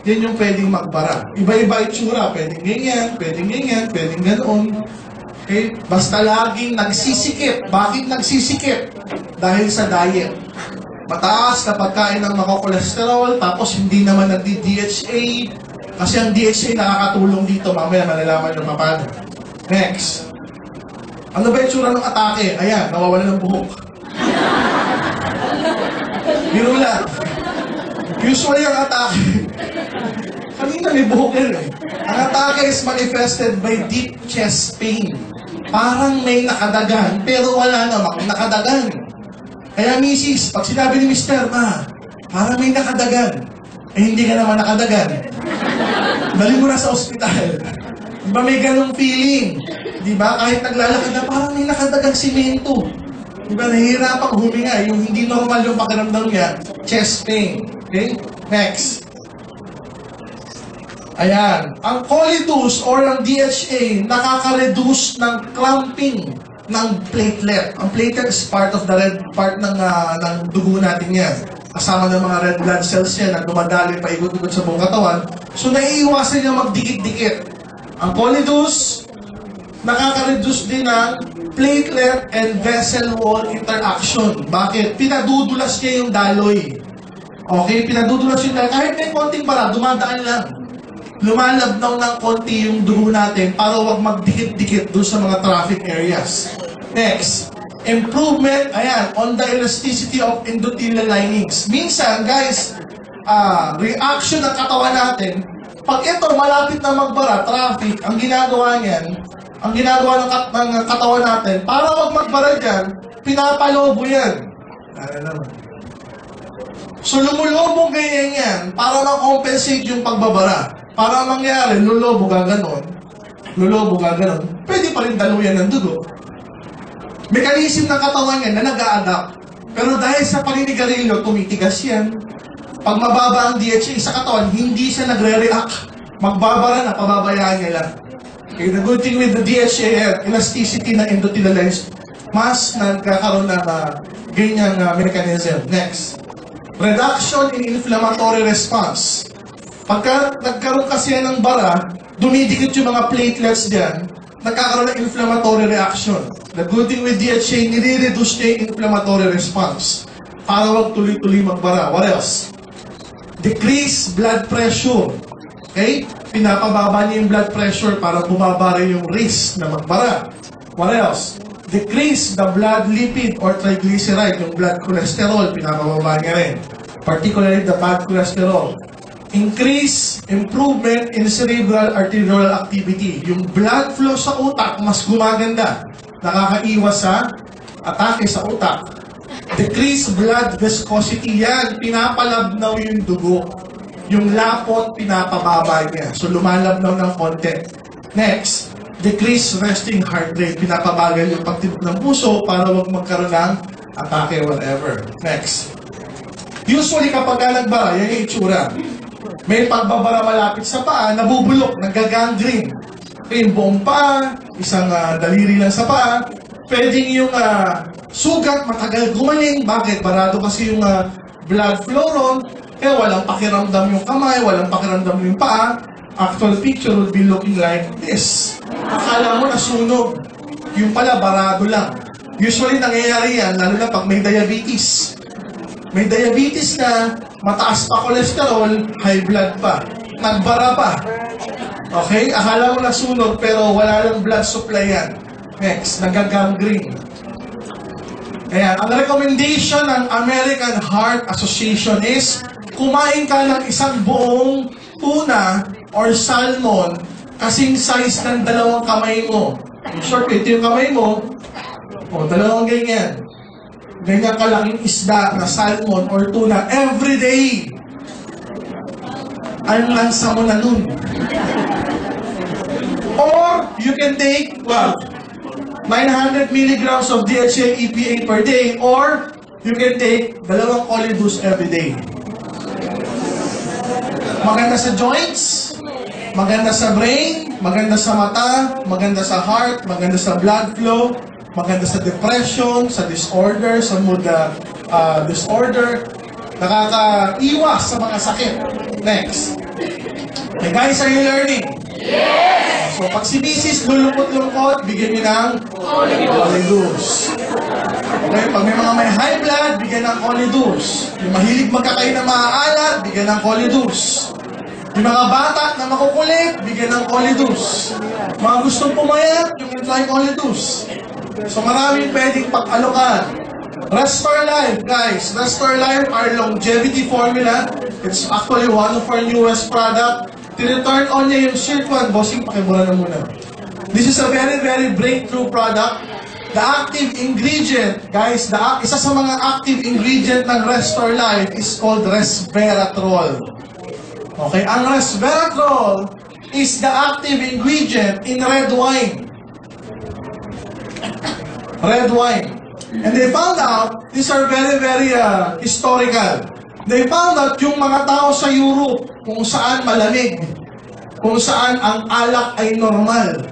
yan yung pwedeng magbara. Iba-iba itsura, pwedeng ganyan, pwedeng ganoon. Okay? Basta laging nagsisikip. Bakit nagsisikip? Dahil sa diet. Mataas na pagkain ng mga kolesterol, tapos hindi naman nagdi-DHA. Kasi ang DHA nakakatulong dito, mamaya malalaman yung paano. Next. Ano ba yung tsura ng atake? Ayan, nawawala ng buhok. Biro lang. Usually ang atake, kanina may buhok yan eh. Ang atake is manifested by deep chest pain. Parang may nakadagan, pero wala namang nakadagan. Kaya misis, pag sinabi ni Mr. Parang may nakadagan. Eh hindi ka naman nakadagan. Dali mo na sa ospital. Diba may ganong feeling? Diba kahit naglalakad na parang may nakadagang simento. Diba nahihirapang huminga. Yung hindi normal yung pakiramdam niya, chest pain. Okay? Next. Ayan. Ang colitis or ang DHA nakaka-reduce ng clumping ng platelet. Ang platelet is part of the red part ng dugo natin yan. Kasama ng mga red blood cells yan na dumadali pa ikot-ikot sa buong katawan. So naiiwasan niya magdikit-dikit. Ang colitis nakaka-reduce din ng platelet and vessel wall interaction. Bakit? Pinadudulas niya yung daloy. Okay? Pinadudulas yung daloy. Kahit may konting bara, dumadaan lang. Lumalabnaw ng konti yung dugo natin para wag magdikit-dikit doon sa mga traffic areas. Next. Improvement, ayan, on the elasticity of endothelial linings. Minsan, guys, reaction ng katawan natin, pag ito malapit na magbara, traffic, ang ginagawa niyan, ang ginagawa ng katawan natin, para wag magbara dyan, pinapalobo yan. So, lumulobog ganyan yan, para ma-compensate yung pagbabara. Para mangyari, lulobo ka ganon, pwede pa rin daluyan ng dugo. Mekanism ng katawan yan na nag-a-adapt. Pero dahil sa paninigarilyo, tumitigas yan. Pag mababa ang DHA sa katawan, hindi siya nagre-react. Magbabara na, pababayaan niya lang. Okay, the good thing with the DHA, elasticity ng endothelial lines, mas nagkakaroon ng ganyang mechanism. Next. Reduction in inflammatory response. Pagka nagkaroon kasi ng bara, dumidikit yung mga platelets dyan, nagkakaroon ng inflammatory reaction. The good thing with DHA, nire-reduce niya yung inflammatory response para wag tuloy-tuloy magbara. What else? Decrease blood pressure. Okay? Pinapababa niya yung blood pressure para bumaba rin yung risk na magbara. What else? Decrease the blood lipid or triglyceride, yung blood cholesterol, pinapababa niya rin. Particularly the bad cholesterol. Increase, improvement in cerebral arterial activity. Yung blood flow sa utak, mas gumaganda. Nakakaiwas sa atake sa utak. Decrease blood viscosity. Yan, pinapalabnaw yung dugo. Yung lapot, pinapababa niya. So, lumalabnaw ng konti. Next, decrease resting heart rate. Pinapabagal yung pagtibok ng puso para wag magkaroon ng atake, whatever. Next. Usually, kapag nagbara, yan yung itsura. May pagbabara malapit sa paa, nabubulok, nagagangrene. Yung buong paa, isang daliri lang sa paa, pwedeng yung sugat, matagal gumaling. Bakit? Barado kasi yung blood flow ron, kaya walang pakiramdam yung kamay, walang pakiramdam yung paa. Actual picture would be looking like this. Akala mo nasunog. Yung pala, barado lang. Usually nangyayari yan, lalo na pag may diabetes. May diabetes na, mataas pa cholesterol, high blood pa. Nagbara pa. Okay? Akala mo nasunog pero wala lang blood supply yan. Next, nagagangrene. Ayan, ang recommendation ng American Heart Association is kumain ka ng isang buong tuna or salmon kasing size ng 2 kamay mo. Short, ito yung kamay mo. O, 2 ganyan. Ganyan kalaking isda na salmon or tuna every day. Ang lansa mo na nun. can take, what? 900 milligrams of DHA EPA per day, or you can take 2 Colidus every day. Maganda sa joints, maganda sa brain, maganda sa mata, maganda sa heart, maganda sa blood flow, maganda sa depression, sa disorder, sa mood disorder, nakakaiwas sa mga sakit. Next. Hey guys, are you learning? Yes! So pag si Mrs. lulungkot-lungkot, bigyan niyo ng Colidus. Okay, pag may mga may high blood, bigyan ng Colidus. Yung mahilig magkakain ng maaalat, bigyan ng Colidus. Yung mga bata na makukulit, bigyan ng Colidus. Mga gustong pumayat, yung try Colidus. So maraming pwedeng pag-alokan. Restore Life, guys. Restore Life, our longevity formula. It's actually one of our newest product. Tineturn on niya yung Circuan. Bossing, pakibura na muna. This is a very, very breakthrough product. The active ingredient, guys, isa sa mga active ingredient ng Restore Life is called resveratrol. Okay, ang resveratrol is the active ingredient in red wine. Red wine. And they found out, these are very, very historical. They found out yung mga tao sa Europe, kung saan malamig, kung saan ang alak ay normal.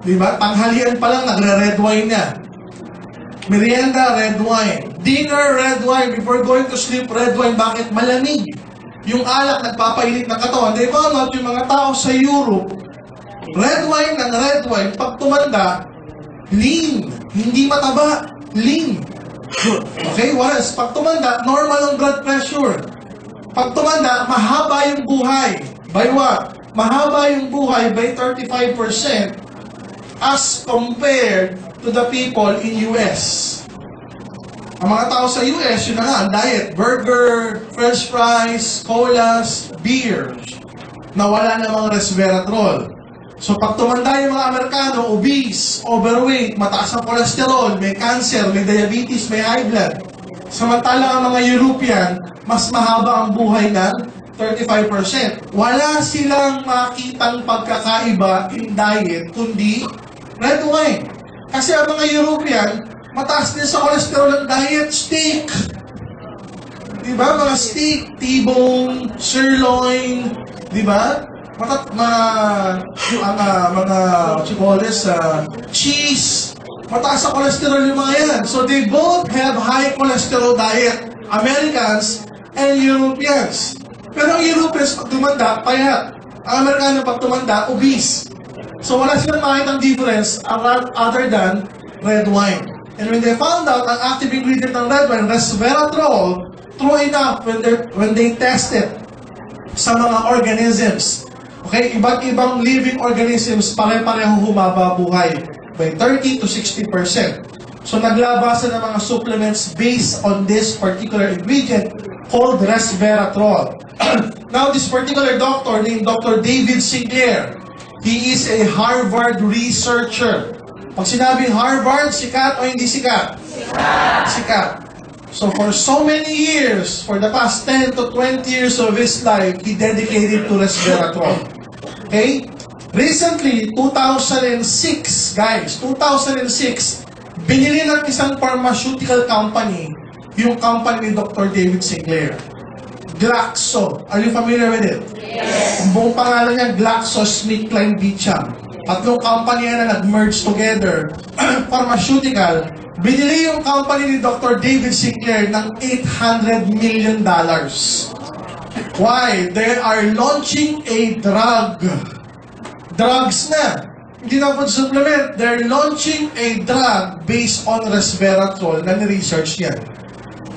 Diba? Tanghalian pa lang, nagre-red wine na. Merienda, red wine. Dinner, red wine. Before going to sleep, red wine. Bakit? Malamig. Yung alak, nagpapainit ng katawan. They found out yung mga tao sa Europe, red wine ng red wine, pag tumanda, lean. Hindi mataba. Lean. Okay? Whereas, pag tumanda, normal ang blood pressure. Pag tumanda, mahaba yung buhay. By what? Mahaba yung buhay by 35% as compared to the people in US. Ang mga tao sa US, yun na nga, ang diet. Burger, french fries, colas, beers. Nawala namang resveratrol. So pag tumanda yung mga Amerikano, obese, overweight, mataas ang cholesterol, may cancer, may diabetes, may high blood. Samantalang ang mga European, mas mahaba ang buhay ng 35%. Wala silang makitang pagkakaiba in diet, kundi red wine. Kasi ang mga European, mataas din sa cholesterol ng diet, steak. Diba? Mga steak, T-bone, sirloin, diba? Cheese, mataas sa cholesterol yung mga yan. So they both have high cholesterol diet, Americans and Europeans. Pero ang Europeans pag tumanda, payat. Ang Amerikano pag tumanda, obese. So wala silang makitang difference other than red wine. And when they found out ang active ingredient ng red wine, resveratrol, true enough when they tested sa mga organisms. Okay, iba't ibang living organisms pare-pareho humaba buhay by 30 to 60%. So naglabasan ng mga supplements based on this particular ingredient called resveratrol. Now this particular doctor named Dr. David Sinclair, he is a Harvard researcher. Pag sinabing Harvard, sikat o hindi sikat? Sikat. Sikat. So for so many years, for the past 10 to 20 years of his life, he dedicated to resveratrol. Okay? Recently, 2006, guys, 2006, binili ng isang pharmaceutical company, yung company ni Dr. David Sinclair. Glaxo. Are you familiar with it? Yes. Ang buong pangalan niya, GlaxoSmithKline Beecham. Tatlong company na nag-merge together, pharmaceutical. Binili yung company ni Dr. David Sinclair ng $800 million. Why? They are launching a drug. Drugs na. Hindi na po supplement. They're launching a drug based on resveratrol na ni-research yan.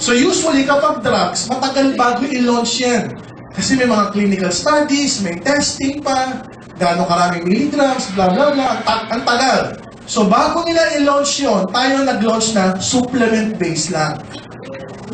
So usually kapag drugs, matagal bago i-launch yan. Kasi may mga clinical studies, may testing pa, gaano karaming milligrams, blah blah blah, ang tagal. So bago nila i-launch yun, tayo nag-launch na supplement-based lang.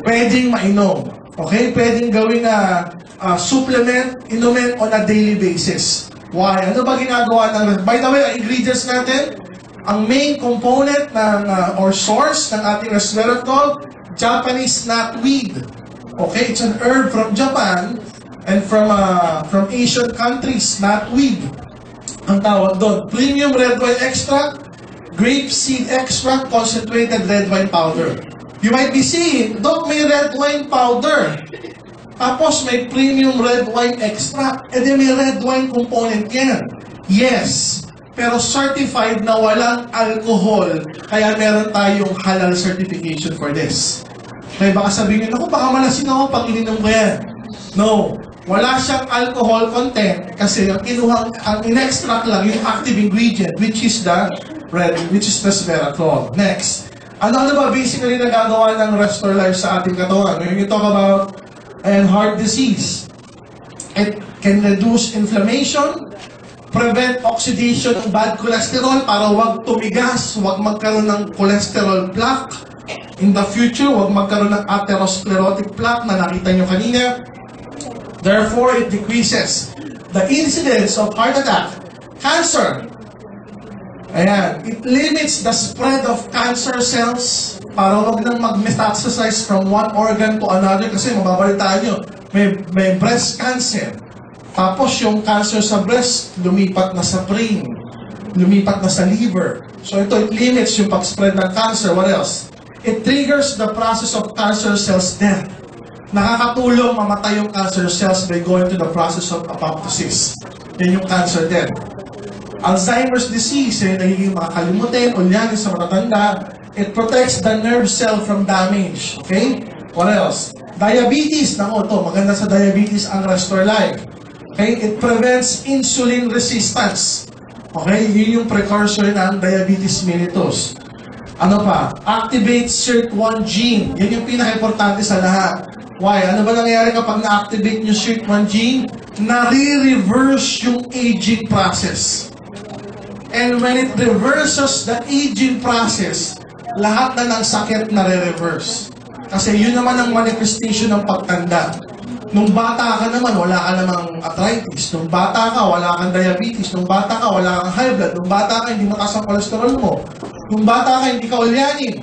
Pwedeng mainom. Okay? Pwedeng gawin na supplement, inumin on a daily basis. Why? Ano ba ginagawa ng... By the way, ang ingredients natin, ang main component ng, or source ng ating resveratrol, Japanese knotweed. Okay? It's an herb from Japan and from Asian countries, knotweed. Ang ang tawag doon. Premium red wine extract, grape seed extract, concentrated red wine powder. You might be seeing, Doc, may red wine powder. Tapos may premium red wine extract. E di may red wine component yan. Yes, pero certified na walang alcohol. Kaya meron tayong halal certification for this. Kaya baka sabihin nyo, baka malasin ako pag ininom ko yan. No, wala siyang alcohol content kasi ang kinuhang, ang in-extract lang yung active ingredient which is the resveratrol. Next, ano ba basically nagagawa ng Restore Life sa ating katawan? When you talk about heart disease, it can reduce inflammation, prevent oxidation ng bad cholesterol para wag tumigas, wag magkaroon ng cholesterol plaque. In the future, wag magkaroon ng atherosclerotic plaque na nakita nyo kanina. Therefore, it decreases the incidence of heart attack, cancer. Ayan, it limits the spread of cancer cells para wag nang mag-metastasize from one organ to another kasi mababalitaan nyo, may breast cancer. Tapos yung cancer sa breast, lumipat na sa brain, lumipat na sa liver. So ito, it limits yung pag-spread ng cancer. What else? It triggers the process of cancer cells death. Nakakatulong mamatay yung cancer cells by going to the process of apoptosis. Yan yung cancer death. Alzheimer's disease, nagiging makakalimutin, ulyanin sa matatanda. It protects the nerve cell from damage. Okay? What else? Diabetes. Nako, to maganda sa diabetes ang Restore Life. Okay? It prevents insulin resistance. Okay? Yun yung precursor ng diabetes mellitus. Ano pa? Activate SIRT1 gene. Yan yung pinaka-importante sa lahat. Why? Ano ba nangyayari kapag na-activate yung SIRT1 gene? Nare-reverse yung aging process. And when it reverses the aging process, lahat na ng sakit nare-reverse. Kasi yun naman ang manifestation ng pagtanda. Nung bata ka naman, wala ka namang arthritis. Nung bata ka, wala kang diabetes. Nung bata ka, wala kang high blood. Nung bata ka, hindi mataas ang cholesterol mo. Nung bata ka, hindi ka ulyanin.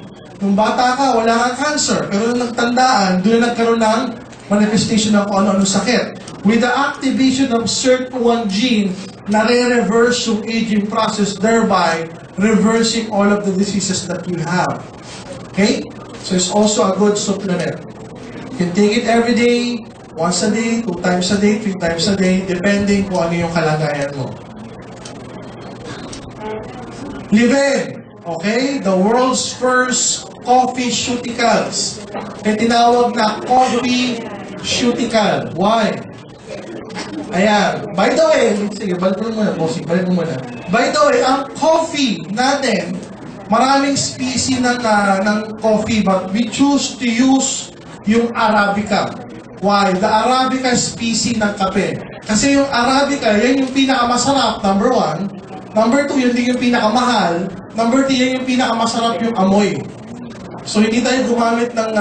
Nung bata ka, wala kang cancer. Pero nung nagtandaan, doon na nagkaroon ng manifestation ng kung ano-ano sakit. With the activation of SIRT1 gene, nare-reverse yung aging process, thereby reversing all of the diseases that you have. Okay? So it's also a good supplement. You can take it every day, once a day, 2 times a day, 3 times a day, depending kung ano yung kalagayan mo. Live. Okay? The world's first coffee cuticles. May tinawag na coffee cuticle. Why? Ayan. By the way, sige, balik mo muna, bossing. Balik mo muna. By the way, ang coffee natin, maraming species ng coffee, but we choose to use yung Arabica. Why? The Arabica species ng kape. Kasi yung Arabica, yan yung pinakamasarap, number 1. Number 2, yun din yung pinakamahal. Number 3, yan yung pinakamasarap yung amoy. So, hindi tayo gumamit ng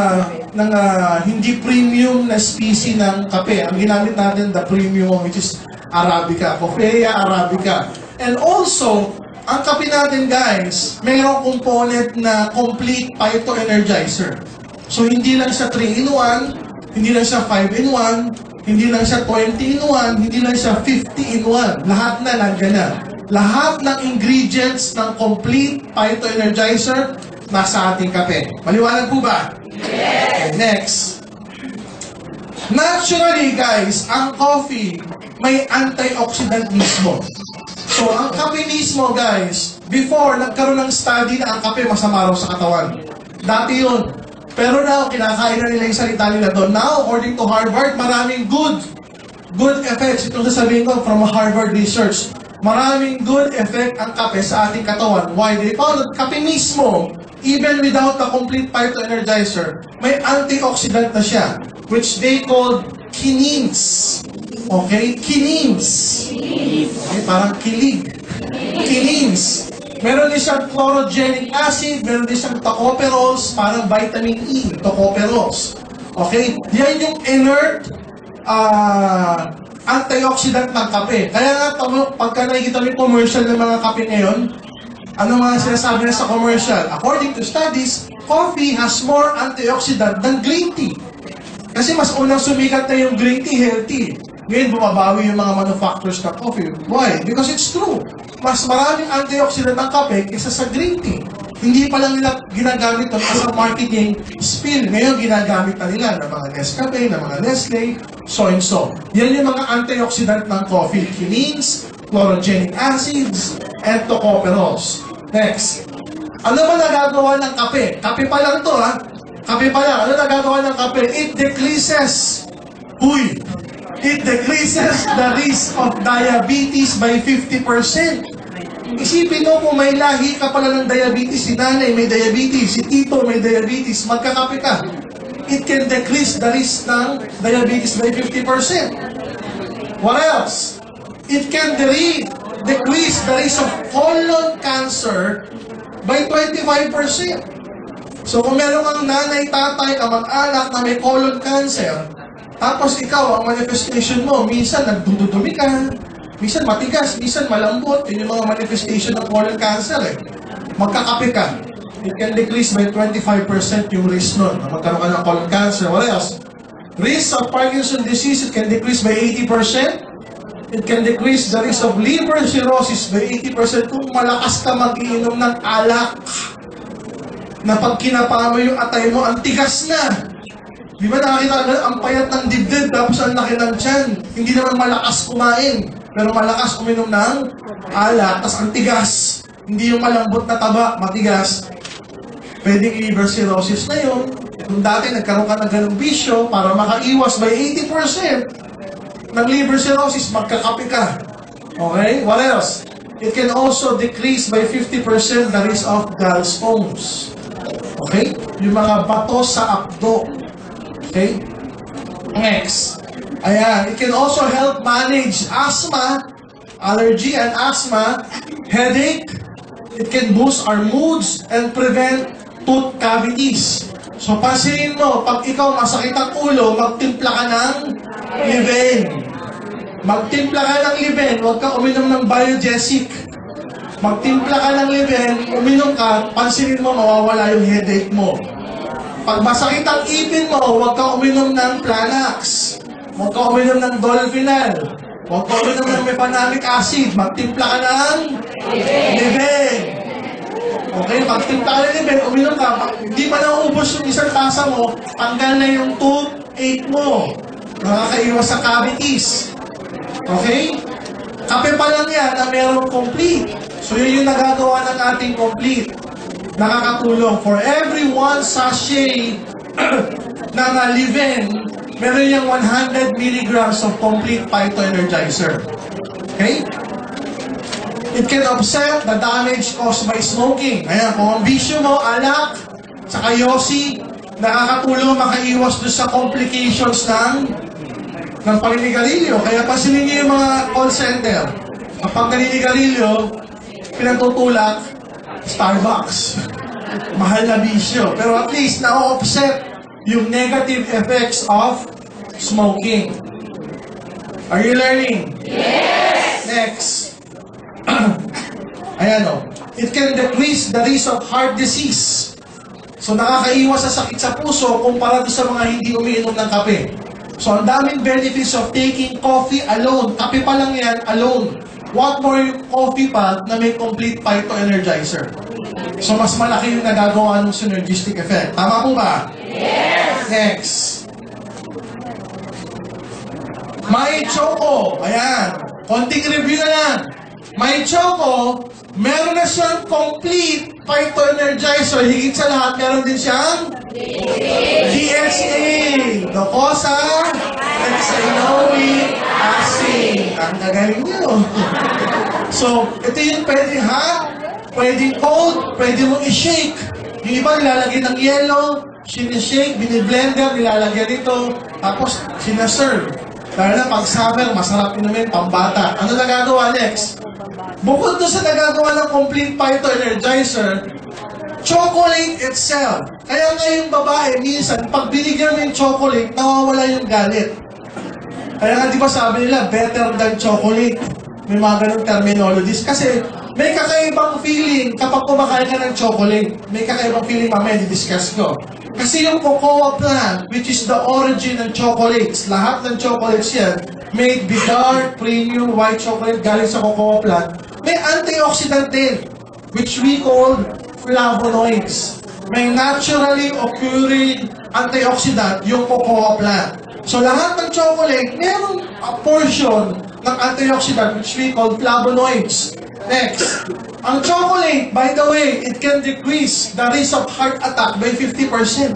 hindi premium na species ng kape. Ang ginamit natin, the premium which is Arabica. Coffea Arabica. And also, ang kape natin, guys, mayroong component na complete phytoenergizer. So, hindi lang siya 3-in-1, hindi lang siya 5-in-1, hindi lang siya 20-in-1, hindi lang siya 50-in-1. Lahat na nandiyan na. Lahat ng ingredients ng complete phytoenergizer nasa ating kape. Maliwanag po ba? Yes! Okay, next. Naturally, guys, ang coffee may antioxidant mismo. So, ang kape mismo, guys, before, nagkaroon ng study na ang kape masama raw sa katawan. Dati yun. Pero now, kinakain na nila yung salita nila doon. Now, according to Harvard, maraming good effects. Itong sasabihin ko from Harvard research. Maraming good effect ang kape sa ating katawan. Why? They found that kape mismo, even without the complete phytoenergizer, may antioxidant na siya, which they call quinines. Okay? Quinines. Okay, parang kilig. Quinines. Meron din siyang chlorogenic acid, meron din siyang tocopherols, parang vitamin E, tocopherols. Okay? Yan yung inert antioxidant ng kape. Kaya nga, pagka nakikita mo yung commercial ng mga kape ngayon, ano mga sinasabi na sa commercial? According to studies, coffee has more antioxidant than green tea. Kasi mas unang sumikat na yung green tea, healthy. Ngayon, bumabawi yung mga manufacturers ng coffee. Why? Because it's true. Mas maraming antioxidant ang kape kaysa sa green tea. Hindi pa lang nila ginagamit ito as a marketing spin. Ngayon, ginagamit na nila ng mga Nescafe, ng mga Nestle, so and so. Yan yung mga antioxidant ng coffee. Quinines, chlorogenic acids, and tocopherols. Next. Ano ba nagagawa ng kape? Kape pa lang to, ha? Kape pa lang. Ano nagagawa ng kape? It decreases. It decreases the risk of diabetes by 50%. Isipin mo kung may lahi ka pala ng diabetes, si nanay may diabetes, si tito may diabetes, magkakape ka. It can decrease the risk ng diabetes by 50%. What else? It can decrease the risk of colon cancer by 25%. So kung meron kang nanay, tatay, kamag-anak na may colon cancer, tapos ikaw, ang manifestation mo, minsan nagdududumi ka, minsan matigas, minsan malambot, yun yung mga manifestation ng colon cancer eh. Magkakape ka. It can decrease by 25% yung risk nun. Magkaroon ka ng colon cancer. What else? Risk of Parkinson's disease, it can decrease by 80%. It can decrease the risk of liver cirrhosis by 80% kung malakas ka mag-iinom ng alak. Na pag kinapa mo yung atay mo, ang tigas na. Di ba nakakita ka, ang payat ng dibdib, tapos ang laki ng tiyan. Hindi naman malakas kumain, pero malakas uminom ng alak, tapos ang tigas. Hindi yung malambot na taba, matigas. Pwedeng liver cirrhosis na yun. Kung dati nagkaroon ka ng ganung bisyo, para makaiwas by 80% ng liver cirrhosis, magkakape ka. Okay? What else? It can also decrease by 50% the risk of gallstones. Okay? Yung mga bato sa apdo. Okay? Next. Ayan. It can also help manage asthma, allergy and asthma, headache. It can boost our moods and prevent tooth cavities. So, pansinin mo, pag ikaw masakit ang ulo, magtimpla ka ng Liven. Magtimpla ka ng Liven, huwag ka uminom ng Biogesic. Magtimpla ka ng Liven, uminom ka, pansinin mo, mawawala yung headache mo. Pag masakit ang ipin mo, huwag ka uminom ng Planax. Huwag ka uminom ng Dolphinal. Huwag ka uminom ng mefenamic acid. Magtimpla ka ng Liven. Okay, pagtimpla ka ng Liven, uminom ka. Hindi pa nauubos yung isang tasa mo, tanggal na yung toothache mo. Nakakaiwas sa cavities. Okay? Kape pa lang yan na merong complete. So yun yung nagagawa ng ating complete. Nakakatulong. For every 1 sachet ng Liven, meron yung 100 milligrams of complete phytoenergizer. Okay? It can offset the damage caused by smoking. Ayan, kung ang bisyo mo, alak, saka yosi, nakakatulong makaiwas doon sa complications ng paninigarilyo. Kaya pansinin niyo yung mga call center. Kapag naninigarilyo, pinatutulak, Starbucks. Mahal na bisyo. Pero at least na-offset yung negative effects of smoking. Are you learning? Yes! Next. Ayan o. It can decrease the risk of heart disease. So nakakaiwas sa sakit sa puso kumpara sa mga hindi umiinom ng kape. So ang daming benefits of taking coffee alone. Kape pa lang yan, alone. What more yung coffee pa na may complete phytoenergizer? So mas malaki yung nagagawa ng synergistic effect. Tama po ba? Yes! Next. May choco. Ayan. Konting review na lang. May choco, meron na siyang complete phytoenergizer. Higit sa lahat, meron din siyang DHA. Docosa hexanoic acid. Ang gagaling nyo. So, ito yung pwedeng hot, pwedeng cold, pwede mong i-shake. Yung iba nilalagyan ng yellow, sinishake, biniblender, nilalagyan ito, tapos sinaserve. Lalo na pag summer, masarap inumin, pambata. Ano nagagawa next? Bukod doon sa nagagawa ng complete phytoenergizer, chocolate itself. Kaya nga yung babae, minsan, pag binigyan mo yung chocolate, nawawala yung galit. Kaya nga, di ba sabi nila, better than chocolate. May mga ganong terminologies. Kasi, may kakaibang feeling kapag kumakain ka ng chocolate. May kakaibang feeling, mamaya, di-discuss ko. Kasi yung cocoa plant, which is the origin ng chocolates, lahat ng chocolates yan, made with dark, premium, white chocolate galing sa cocoa plant, may antioxidant din, which we call flavonoids. May naturally occurring antioxidant yung cocoa plant. So lahat ng chocolate, mayroong a portion ng antioxidant which we call flavonoids. Next, ang chocolate, by the way, it can decrease the risk of heart attack by 50%.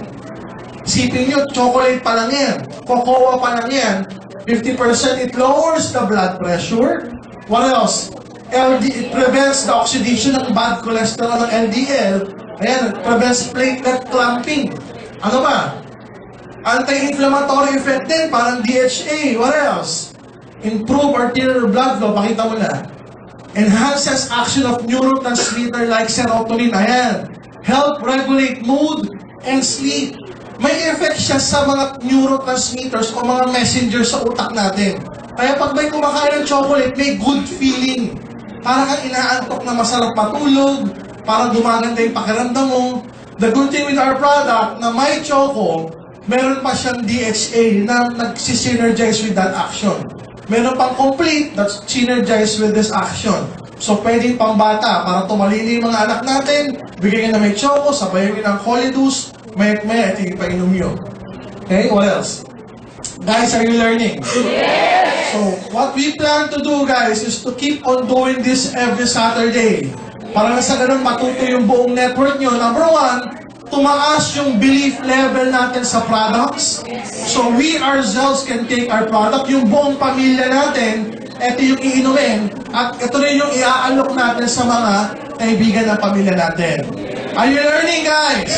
Isipin nyo, chocolate pa lang yan, cocoa pa lang yan, 50% it lowers the blood pressure. What else? It prevents the oxidation ng bad cholesterol ng LDL. Ayan, it prevents platelet clumping. Ano ba? Anti-inflammatory effect din, parang DHA. What else? Improve arterial blood flow. Pakita mo na. Enhances action of neurotransmitter like serotonin. Ayan. Help regulate mood and sleep. May effect siya sa mga neurotransmitters o mga messengers sa utak natin. Kaya pag may kumakain ng chocolate, may good feeling. Para kang inaantok na masarap matulog, para gumaganda yung pakiramdam mo. The good thing with our product, na may choco, meron pa siyang DHA na nagsisynergize with that action. Meron pang complete that's synergize with this action. So, pwedeng pambata para tumalili yung mga anak natin, bigyan na may choco, sabayan nyo ng Holidus, may ito yung painom nyo. Okay, what else? Guys, are you learning? Yes! So, what we plan to do, guys, is to keep on doing this every Saturday. Para na sa ganun matuto yung buong network nyo. Number one, tumaas yung belief level natin sa products. So, we ourselves can take our product, yung buong pamilya natin, ito yung iinumin, at ito rin yung iaalok natin sa mga kaibigan ng pamilya natin. Are you learning, guys?